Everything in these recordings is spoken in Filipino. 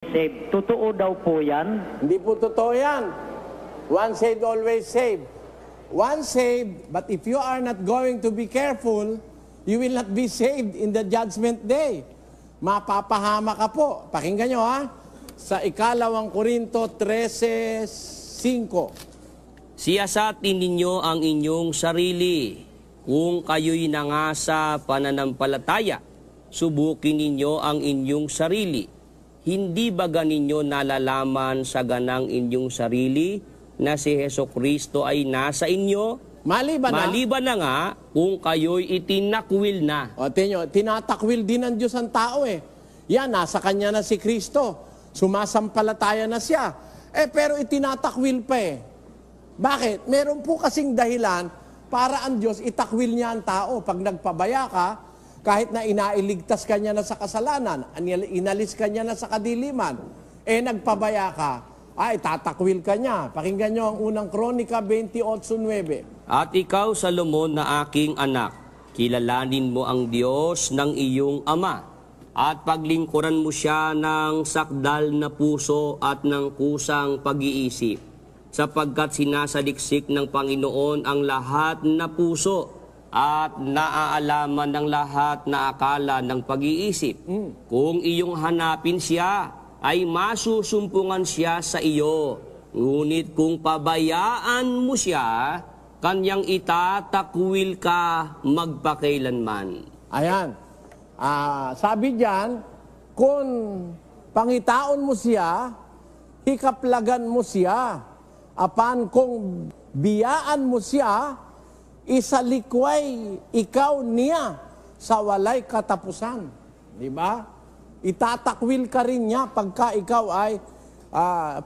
saved. Totoo daw po yan? Hindi po totoo yan. Once saved, always saved. Once saved, but if you are not going to be careful, you will not be saved in the judgment day. Mapapahama ka po. Pakinggan nyo ha. Sa 2 Korinto 13:5. Siyasatin ninyo ang inyong sarili. Kung kayo'y nangasa pananampalataya, subukin ninyo ang inyong sarili. Hindi ba ganinyo nalalaman sa ganang inyong sarili na si Hesukristo ay nasa inyo? Maliban na nga kung kayo'y itinakwil na. O tinyo, tinatakwil din ng Diyos ang tao eh. Yan, nasa kanya na si Kristo. Sumasampalataya na siya. Pero itinatakwil pa eh. Bakit? Meron po kasing dahilan para ang Diyos itakwil niya ang tao. Pag nagpabaya ka, kahit na inailigtas ka niya na sa kasalanan, inalis ka niya na sa kadiliman, nagpabaya ka, tatakwil ka niya. Pakinggan niyo ang unang Kronika 28:9. At ikaw, Salomon, na aking anak, kilalanin mo ang Diyos ng iyong ama, at paglingkuran mo siya ng sakdal na puso at ng kusang pag-iisip, sapagkat sinasaliksik ng Panginoon ang lahat na puso at naaalaman ng lahat na akala ng pag-iisip. Kung iyong hanapin siya, ay masusumpungan siya sa iyo. Ngunit kung pabayaan mo siya, kanyang itatakwil ka magpakailanman. Ayan. Sabi diyan, kung pangitaon mo siya, hikaplagan mo siya. Apan kung biyaan mo siya, isalikway ikaw niya sa walay katapusan. Di ba? Itatakwil ka rin niya pagka ikaw ay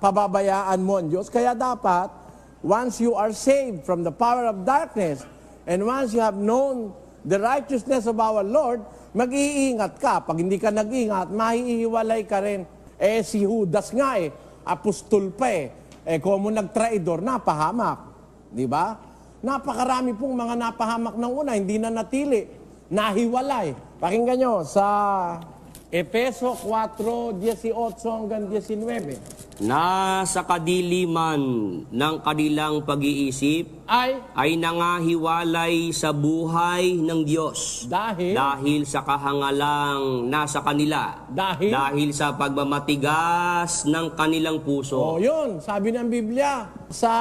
pababayaan mo ang Diyos. Kaya dapat, once you are saved from the power of darkness, and once you have known the righteousness of our Lord, mag-iingat ka. Pag hindi ka nag-iingat, mahihiwalay ka rin. Si Judas nga apostol pa kung mo nagtraidor, napahamak. Di ba? Napakarami pong mga napahamak ng una, hindi na natili, nahiwalay. Pakinggan nyo sa Efeso 4:18-19. Na sa kadiliman ng kanilang pag-iisip ay nangahiwalay sa buhay ng Diyos dahil sa kahangalang nasa kanila, dahil sa pagmamatigas ng kanilang puso. Yun, sabi ng Biblia, sa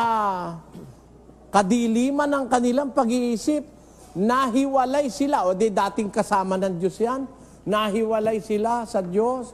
kadiliman ng kanilang pag-iisip, nahiwalay sila. Dating kasama ng Diyos yan, nahiwalay sila sa Diyos.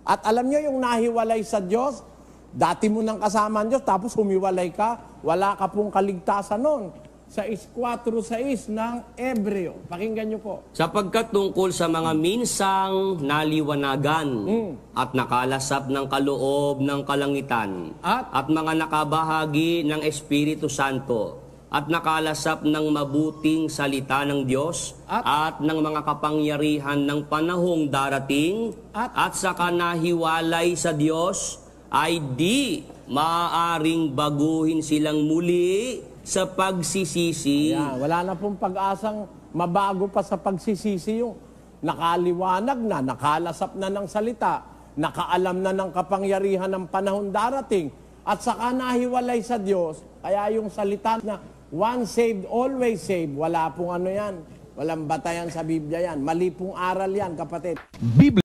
At alam nyo yung nahiwalay sa Diyos, dati mo nang kasama ang Diyos, tapos humiwalay ka, wala ka pong kaligtasan nun. Sa 4:6 ng Ebreo. Pakinggan nyo po. Sapagkat tungkol sa mga minsang naliwanagan at nakalasap ng kaloob ng kalangitan at mga nakabahagi ng Espiritu Santo at nakalasap ng mabuting salita ng Diyos at ng mga kapangyarihan ng panahong darating at saka nahiwalay sa Diyos, ay di maaaring baguhin silang muli sa pagsisisi. Wala na pong pag-asang mabago pa sa pagsisisi yung nakaliwanag na, nakalasap na ng salita, nakaalam na ng kapangyarihan ng panahon darating, at saka nahiwalay sa Diyos. Kaya yung salita na once saved, always saved, wala pong ano yan. Walang batayan sa Biblia yan. Mali pong aral yan, kapatid.